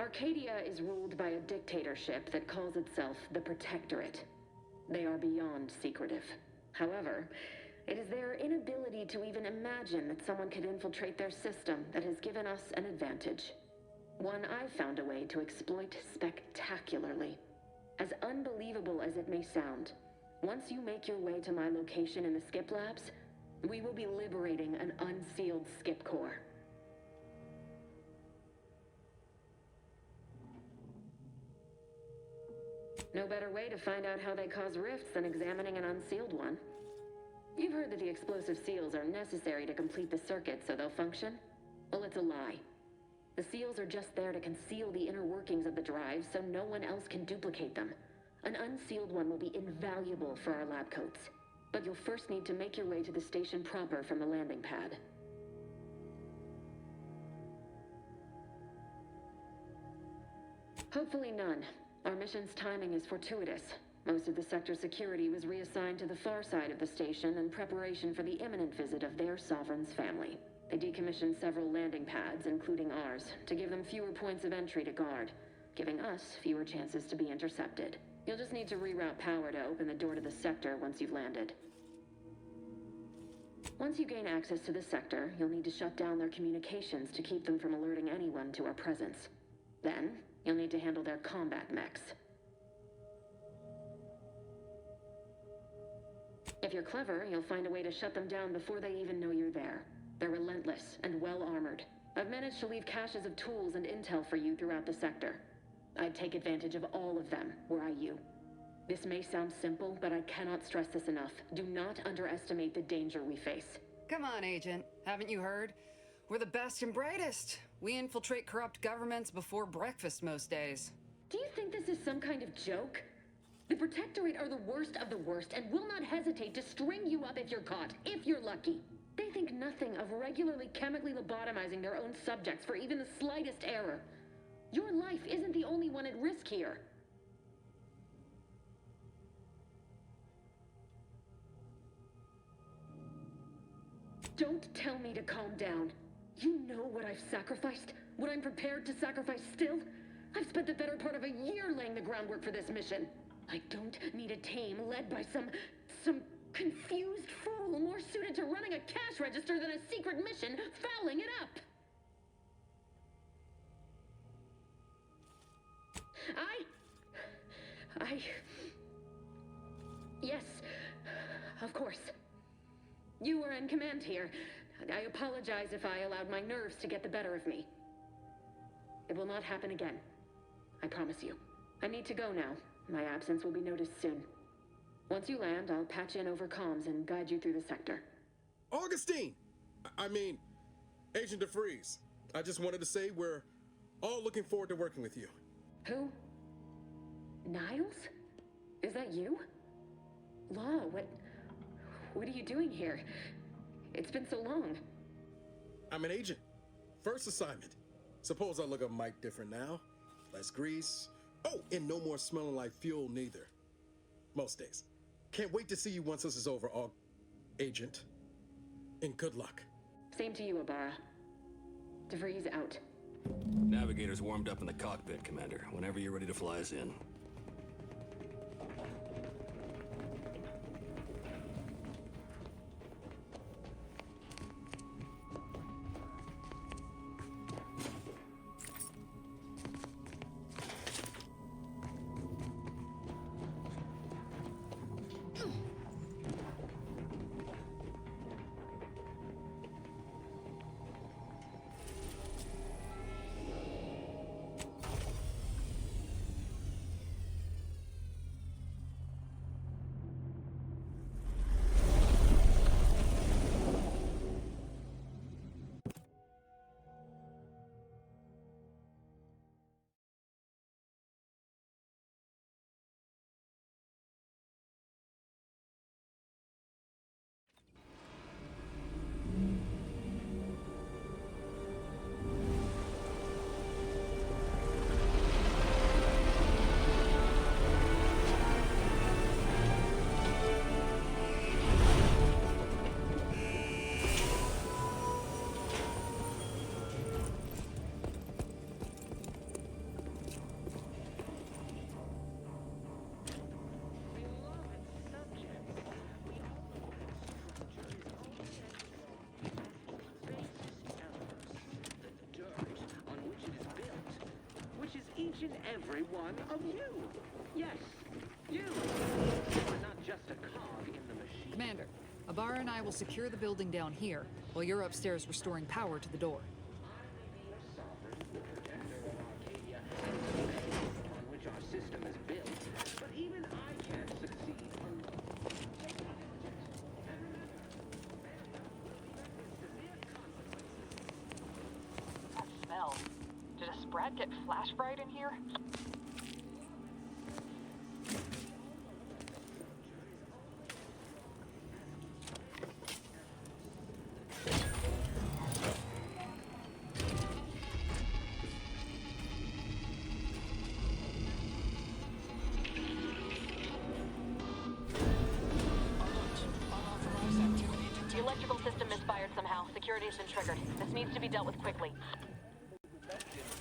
Arcadia is ruled by a dictatorship that calls itself the Protectorate. They are beyond secretive. However, it is their inability to even imagine that someone could infiltrate their system that has given us an advantage. One I've found a way to exploit spectacularly. As unbelievable as it may sound, once you make your way to my location in the Skip Labs, we will be liberating an unsealed Skip Core. No better way to find out how they cause rifts than examining an unsealed one. You've heard that the explosive seals are necessary to complete the circuit so they'll function? Well, it's a lie. The seals are just there to conceal the inner workings of the drive so no one else can duplicate them. An unsealed one will be invaluable for our lab coats. But you'll first need to make your way to the station proper from the landing pad. Hopefully none. Our mission's timing is fortuitous. Most of the sector's security was reassigned to the far side of the station in preparation for the imminent visit of their sovereign's family. They decommissioned several landing pads, including ours, to give them fewer points of entry to guard, giving us fewer chances to be intercepted. You'll just need to reroute power to open the door to the sector once you've landed. Once you gain access to the sector, you'll need to shut down their communications to keep them from alerting anyone to our presence. Then, you'll need to handle their combat mechs. If you're clever, you'll find a way to shut them down before they even know you're there. They're relentless and well-armored. I've managed to leave caches of tools and intel for you throughout the sector. I'd take advantage of all of them, were I you. This may sound simple, but I cannot stress this enough. Do not underestimate the danger we face. Come on, Agent. Haven't you heard? We're the best and brightest. We infiltrate corrupt governments before breakfast most days. Do you think this is some kind of joke? The Protectorate are the worst of the worst and will not hesitate to string you up if you're caught, if you're lucky. They think nothing of regularly chemically lobotomizing their own subjects for even the slightest error. Your life isn't the only one at risk here. Don't tell me to calm down. You know what I've sacrificed? What I'm prepared to sacrifice still? I've spent the better part of a year laying the groundwork for this mission. I don't need a team led by some confused fool more suited to running a cash register than a secret mission fouling it up. Yes, of course. You were in command here. I apologize if I allowed my nerves to get the better of me. It will not happen again. I promise you. I need to go now. My absence will be noticed soon. Once you land, I'll patch in over comms and guide you through the sector. Augustine! Agent DeFreeze. I just wanted to say we're all looking forward to working with you. Who? Niles? Is that you? Law, what are you doing here? It's been so long. I'm an agent. First assignment. Suppose I look a mite different now. Less grease. Oh, and no more smelling like fuel neither. Most days. Can't wait to see you once this is over, Agent. And good luck. Same to you, Ibarra. DeVries out. Navigator's warmed up in the cockpit, Commander. Whenever you're ready to fly us in. each and every one of you. Yes, you. You are not just a cog in the machine. Commander, Ibarra and I will secure the building down here, while you're upstairs restoring power to the door. Arcadia on which our system is built, but even I can't succeed alone. That smell. Did a Sprat get flash fried in here? The electrical system misfired somehow. Security has been triggered. This needs to be dealt with quickly.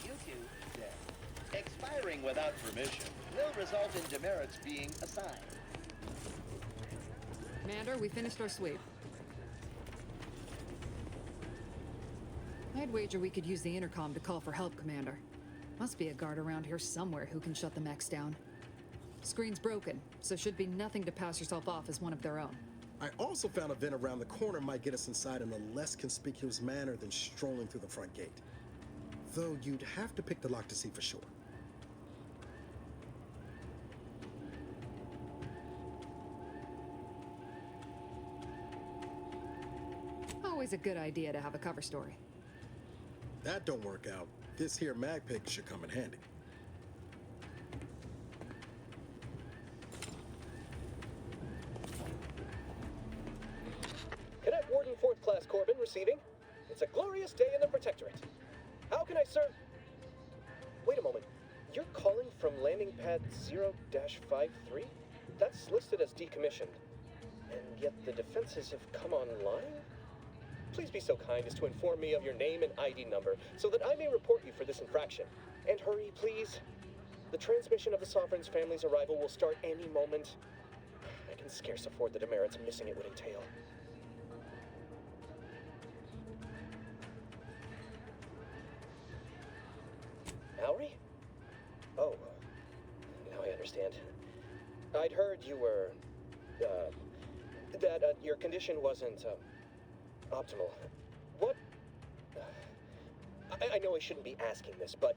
You two, then, expiring without permission will result in demerits being assigned. Commander, we finished our sweep. I'd wager we could use the intercom to call for help, Commander. Must be a guard around here somewhere who can shut the mechs down. Screen's broken, so should be nothing to pass yourself off as one of their own. I also found a vent around the corner might get us inside in a less conspicuous manner than strolling through the front gate. Though you'd have to pick the lock to see for sure. Always a good idea to have a cover story. That don't work out. This here mag pick should come in handy. Cadet Warden 4th Class Corbin receiving. It's a glorious day in the Protectorate. How can I serve? Wait a moment. You're calling from landing pad 0-53? That's listed as decommissioned. And yet the defenses have come online? Please be so kind as to inform me of your name and ID number so that I may report you for this infraction. And hurry, please. The transmission of the Sovereign's family's arrival will start any moment. I can scarce afford the demerits missing it would entail. Mallory? Oh, now I understand. I'd heard you were, that your condition wasn't, optimal. What? I know I shouldn't be asking this, but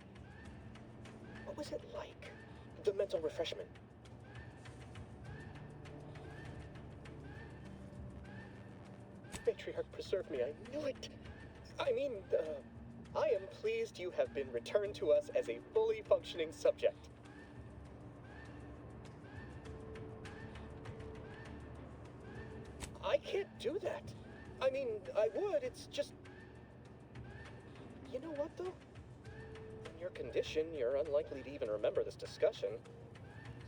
what was it like? The mental refreshment? Matriarch, preserve me, I knew it! I mean, I am pleased you have been returned to us as a fully functioning subject. I can't do that. I mean, I would, it's just... You know what, though? In your condition, you're unlikely to even remember this discussion,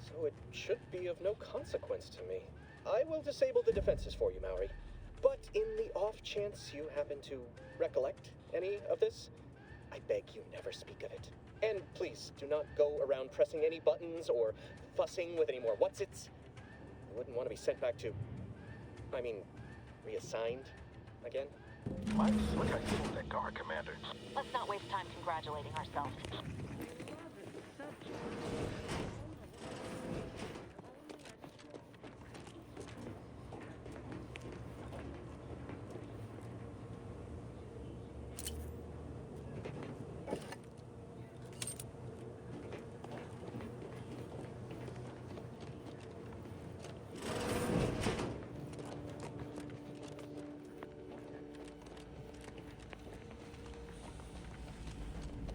so it should be of no consequence to me. I will disable the defenses for you, Maori. But in the off chance you happen to recollect any of this, I beg you never speak of it. And please, do not go around pressing any buttons or fussing with any more whatsits. I wouldn't want to be sent back to... reassigned again. Might look like you that guard, Commander. Let's not waste time congratulating ourselves.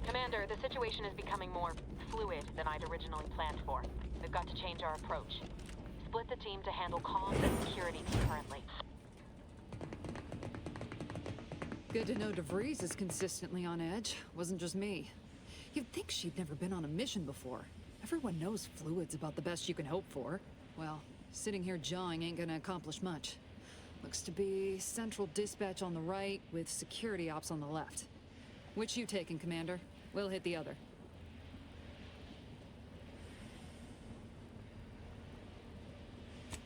Commander, the situation is becoming more fluid than I'd originally planned for. We've got to change our approach. Split the team to handle comms and security concurrently. Good to know DeVries is consistently on edge. Wasn't just me. You'd think she'd never been on a mission before. Everyone knows fluid's about the best you can hope for. Well, sitting here jawing ain't gonna accomplish much. Looks to be central dispatch on the right with security ops on the left. Which you taking, Commander? We'll hit the other.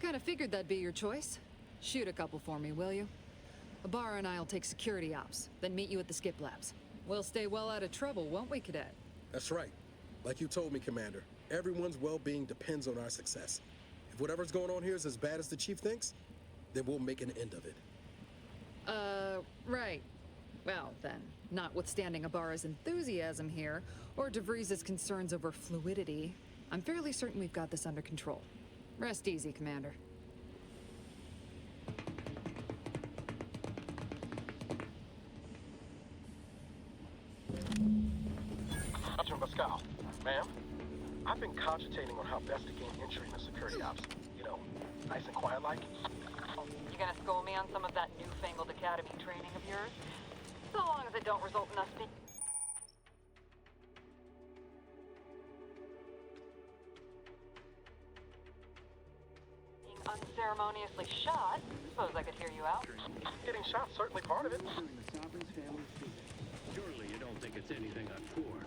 Kinda figured that'd be your choice. Shoot a couple for me, will you? Ibarra and I'll take security ops, then meet you at the skip labs. We'll stay well out of trouble, won't we, Cadet? That's right. Like you told me, Commander, everyone's well-being depends on our success. If whatever's going on here is as bad as the Chief thinks, then we'll make an end of it. Right. Well, then, notwithstanding Ibarra's enthusiasm here, or DeVries' concerns over fluidity, I'm fairly certain we've got this under control. Rest easy, Commander. Agent Pascal, ma'am, I've been cogitating on how best to gain entry in the security ops. You know, nice and quiet like. You gonna school me on some of that newfangled academy training of yours? So long as it don't result in us being unceremoniously shot. Suppose I could hear you out. Getting shot certainly part of it. During the Sovereign's family feud. Surely you don't think it's anything untoward.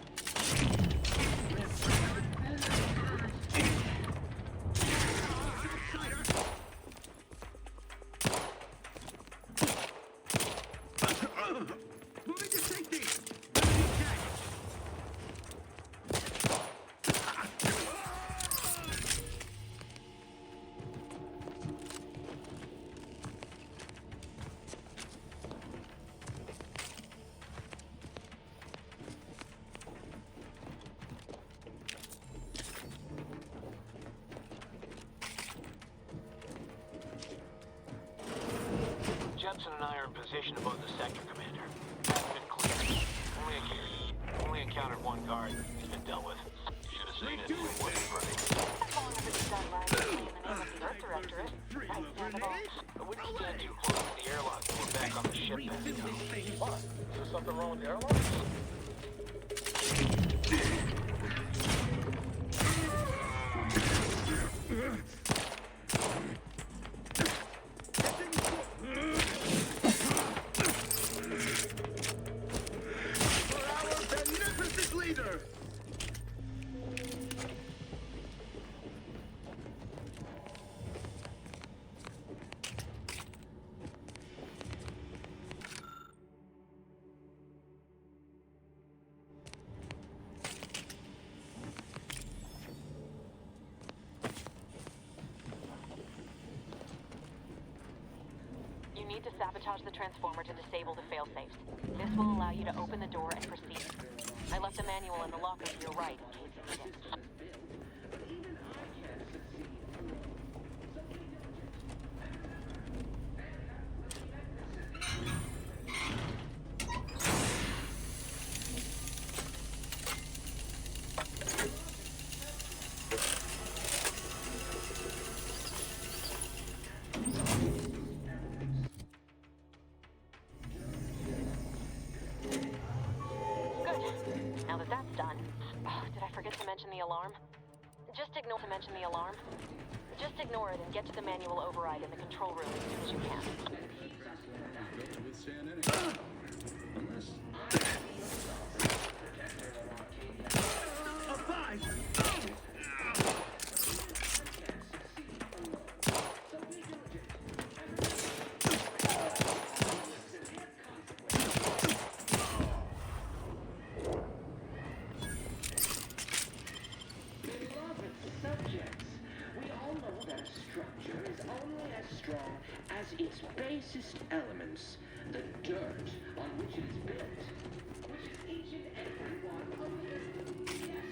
Moving to safety! Jensen and I are in position above the sector, Commander. Been clear. Only encountered one guard. He's been dealt with. Should have seen it. It wasn't running. as long as it's done right in the name of the Earth Directorate. Right, Sandoval? I wouldn't stand too close to the airlock when we're back on the ship then. What? Is there something wrong with the airlock? You need to sabotage the transformer to disable the failsafes. This will allow you to open the door and proceed. I left the manual in the locker to your right in case you need it. Now that that's done, did I forget to mention the alarm? Just ignore it and get to the manual override in the control room as soon as you can. Its basest elements, the dirt on which it is built, which is each and every one of you. Yes,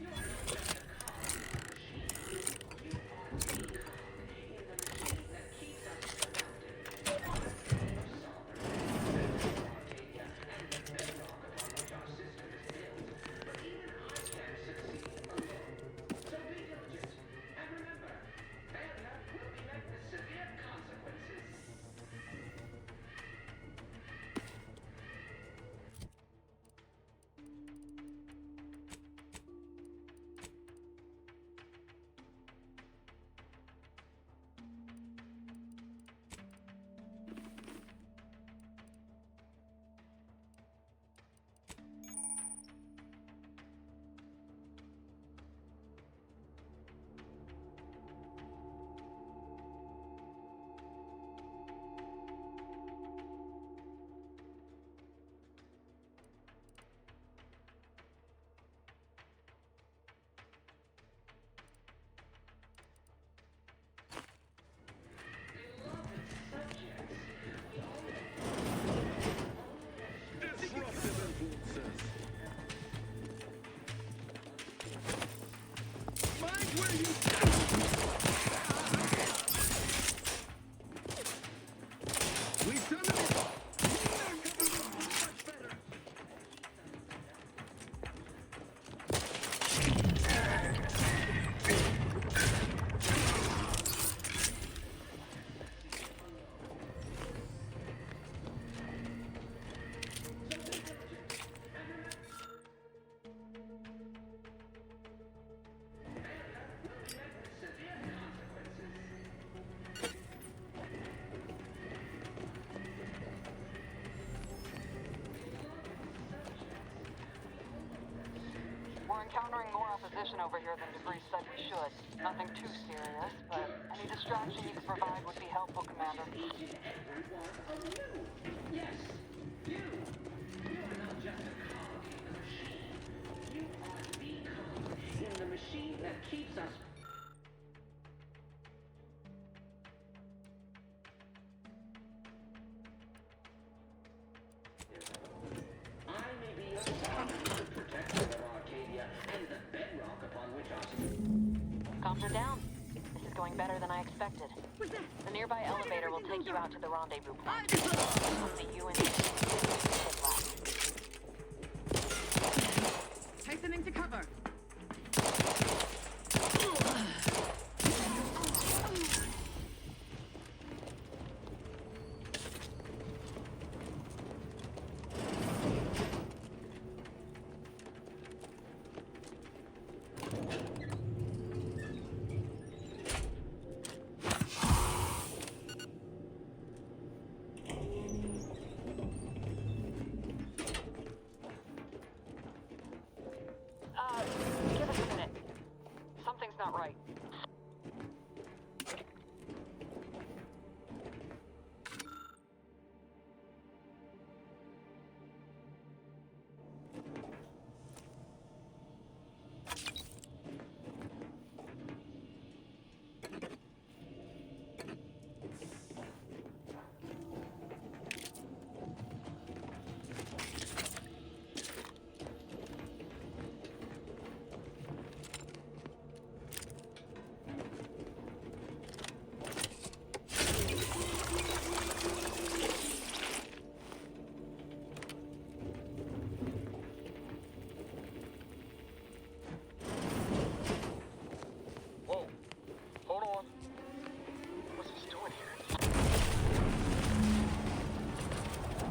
you're just a cog in the machine. You are the cog in the machine that keeps us productive. The cornerstone of sovereignty, Arcadia, and the bedrock upon which our system is built. But even I can't succeed alone. So be diligent, and remember, failure will be met with severe consequences. We've done it! We're encountering more opposition over here than DeVries said we should. Nothing too serious, but any distraction you could provide would be helpful, Commander. Agent Edward Warren of you. Yes, you. You are not just a cog in the machine. You are the cog in the machine that keeps us. I may be assigned to protect the Arcadia and the bedrock upon which our... Comms are down. This is going better than I expected. The nearby elevator will take you out to the rendezvous point. Only you and me left. Hastening to cover. Give us a minute. Something's not right. Whoa. Hold on. What's this doing here?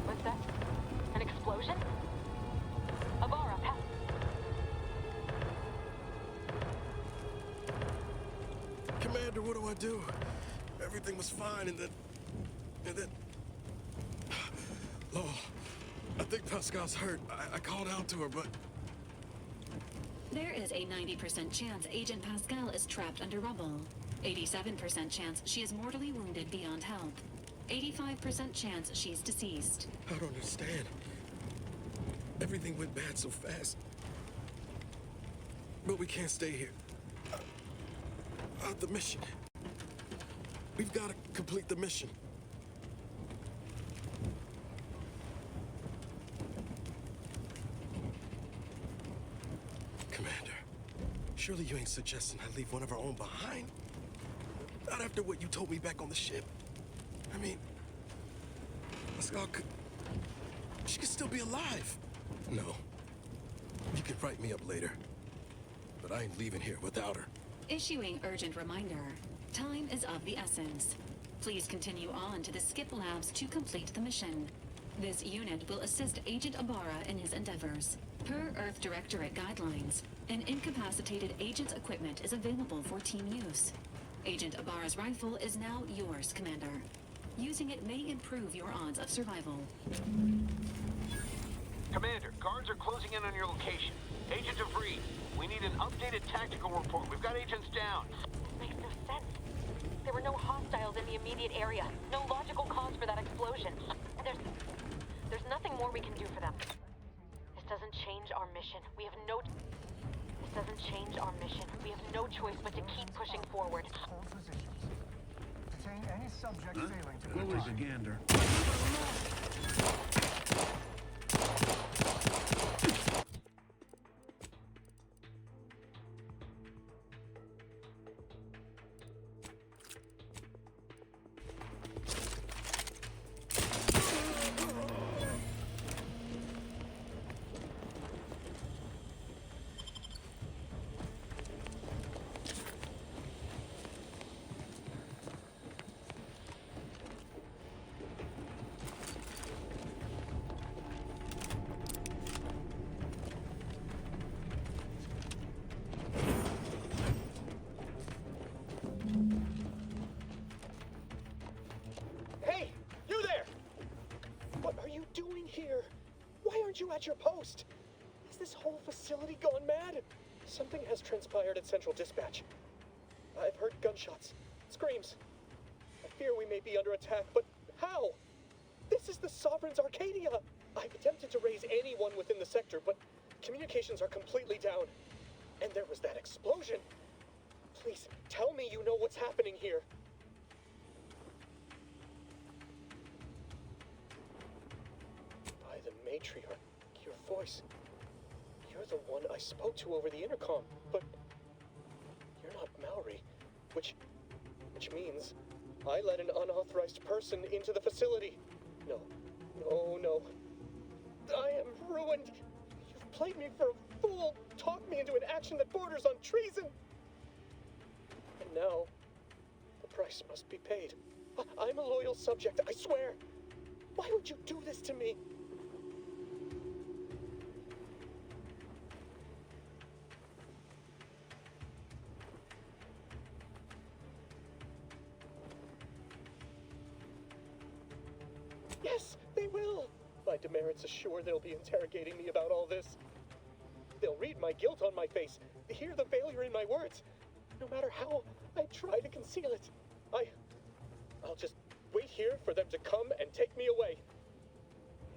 What's that? An explosion? Avara, pass. Commander, what do I do? Everything was fine, and then... Lol, I think Pascal's hurt. I called out to her, but... There is a 90% chance Agent Pascal is trapped under rubble. 87% chance she is mortally wounded beyond health. 85% chance she's deceased. I don't understand. Everything went bad so fast. But we can't stay here. The mission. We've got to complete the mission. Commander, surely you ain't suggesting I leave one of our own behind? Not after what you told me back on the ship. I mean, Pascal could... She could still be alive. No. You can write me up later. But I ain't leaving here without her. Issuing urgent reminder. Time is of the essence. Please continue on to the skip labs to complete the mission. This unit will assist Agent Ibarra in his endeavors. Per Earth Directorate guidelines, an incapacitated agent's equipment is available for team use. Agent Ibarra's rifle is now yours, Commander. Using it may improve your odds of survival. Commander, guards are closing in on your location. Agent DeVries, we need an updated tactical report. We've got agents down. This makes no sense. There were no hostiles in the immediate area. No logical cause for that explosion. And there's nothing more we can do for them. This doesn't change our mission. We have no... This doesn't change our mission. We have no choice but to keep pushing forward. Hold positions. Detain any subject failing to What was the comply. gander? at your post! Has this whole facility gone mad? Something has transpired at Central Dispatch. I've heard gunshots, screams. I fear we may be under attack, but how? This is the Sovereign's Arcadia! I've attempted to raise anyone within the sector, but communications are completely down. And there was that explosion. Please, tell me you know what's happening here. By the matriarch, your voice. You're the one I spoke to over the intercom, but you're not Maori, which means I let an unauthorized person into the facility. No. I am ruined. You've played me for a fool, talked me into an action that borders on treason. And now, the price must be paid. I'm a loyal subject, I swear. Why would you do this to me? Yes, they will! My demerits assure they'll be interrogating me about all this. They'll read my guilt on my face, hear the failure in my words. No matter how I try to conceal it, I'll just wait here for them to come and take me away.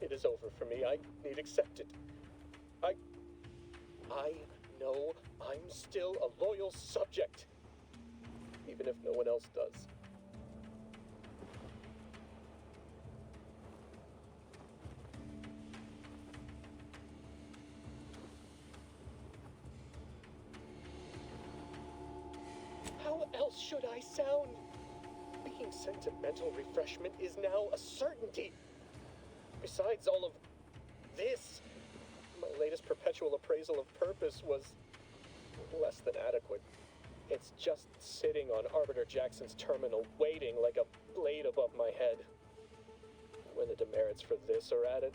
It is over for me. I need accept it. I know I'm still a loyal subject, even if no one else does. How else should I sound? Being sentimental refreshment is now a certainty. Besides all of this, my latest perpetual appraisal of purpose was less than adequate. It's just sitting on Arbiter Jackson's terminal, waiting like a blade above my head. When the demerits for this are added,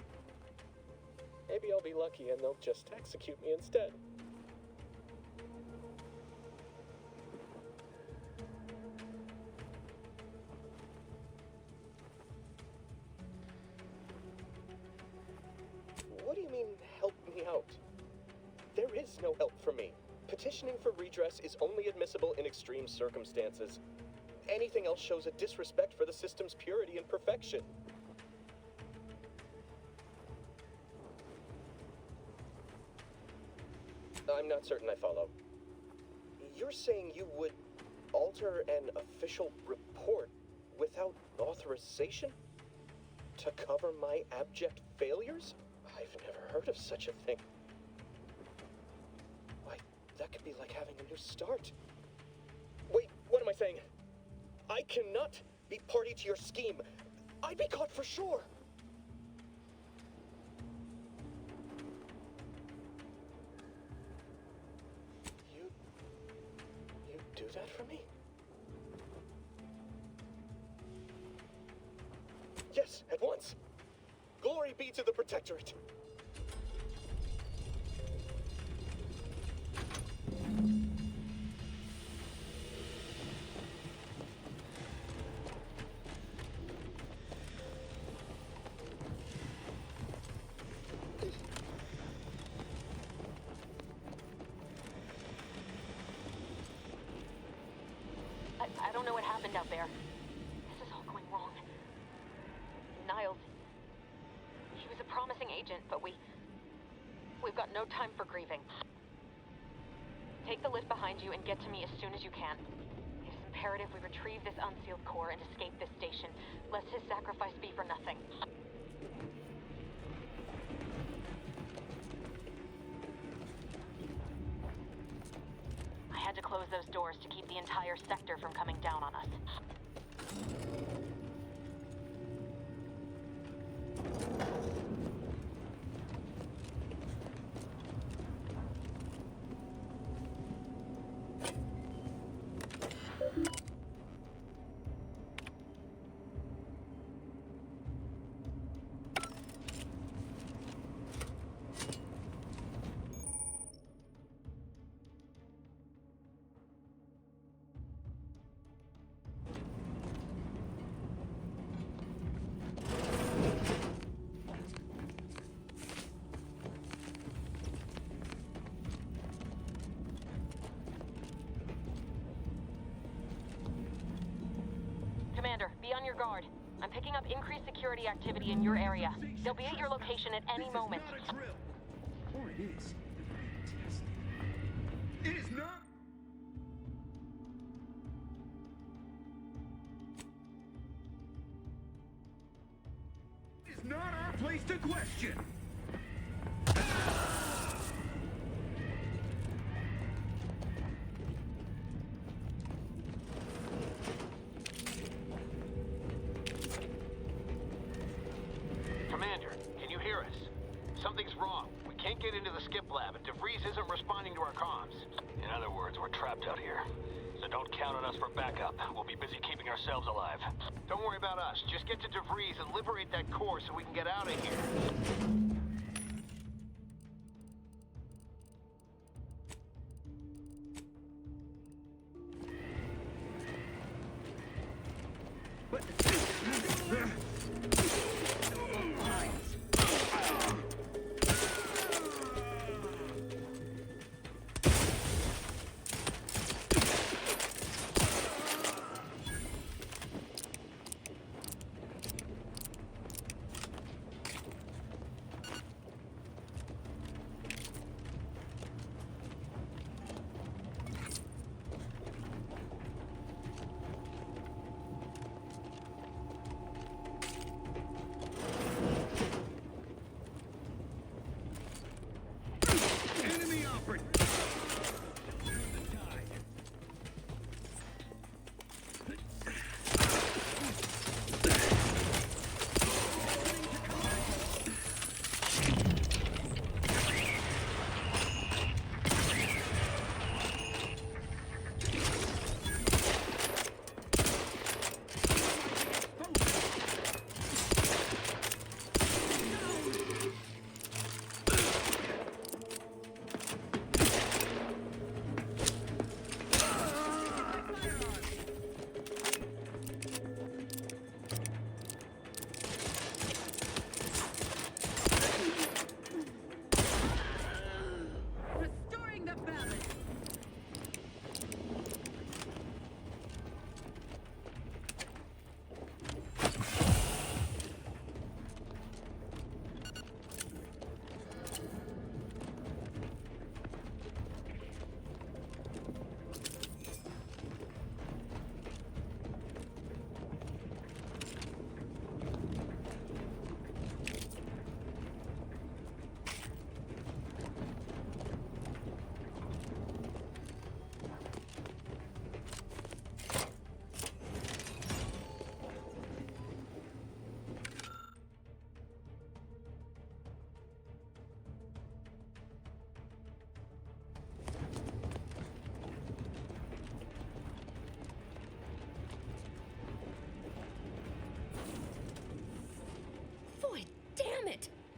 maybe I'll be lucky and they'll just execute me instead. What do you mean, help me out? There is no help for me. Petitioning for redress is only admissible in extreme circumstances. Anything else shows a disrespect for the system's purity and perfection. I'm not certain I follow. You're saying you would alter an official report without authorization? To cover my abject failures? I've never heard of such a thing. Why, that could be like having a new start. Wait, what am I saying? I cannot be party to your scheme. I'd be caught for sure. You do that for me? Yes, at once. Glory be to the Protectorate. I don't know what happened out there. This is all going wrong. Niles, he was a promising agent, but we've got no time for grieving. Take the lift behind you and get to me as soon as you can. It is imperative we retrieve this unsealed core and escape this station, lest his sacrifice be for nothing. I had to close those doors to keep the entire sector from coming down on us. guard. I'm picking up increased security activity in your area. They'll be at your location at any moment. Or it is. It is not. It's not our place to question. Commander, can you hear us? Something's wrong. We can't get into the skip lab, and DeVries isn't responding to our comms. In other words, we're trapped out here. So don't count on us for backup. We'll be busy keeping ourselves alive. Don't worry about us. Just get to DeVries and liberate that core so we can get out of here.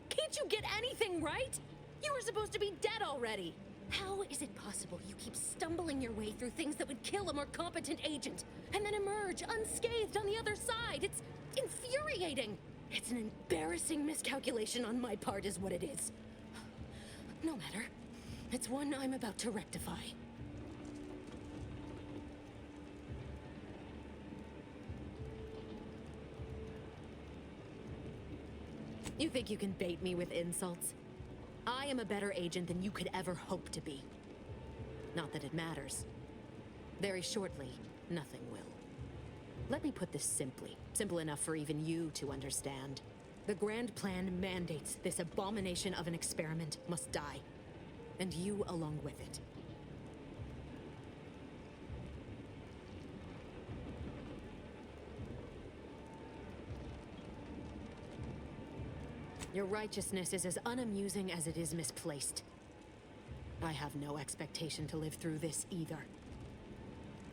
Can't you get anything right? You were supposed to be dead already. How is it possible you keep stumbling your way through things that would kill a more competent agent, and then emerge unscathed on the other side? It's infuriating. It's an embarrassing miscalculation on my part is what it is. No matter. It's one I'm about to rectify. You think you can bait me with insults? I am a better agent than you could ever hope to be. Not that it matters. Very shortly, nothing will. Let me put this simply. Simple enough for even you to understand. The grand plan mandates this abomination of an experiment must die. And you along with it. Your righteousness is as unamusing as it is misplaced. I have no expectation to live through this either.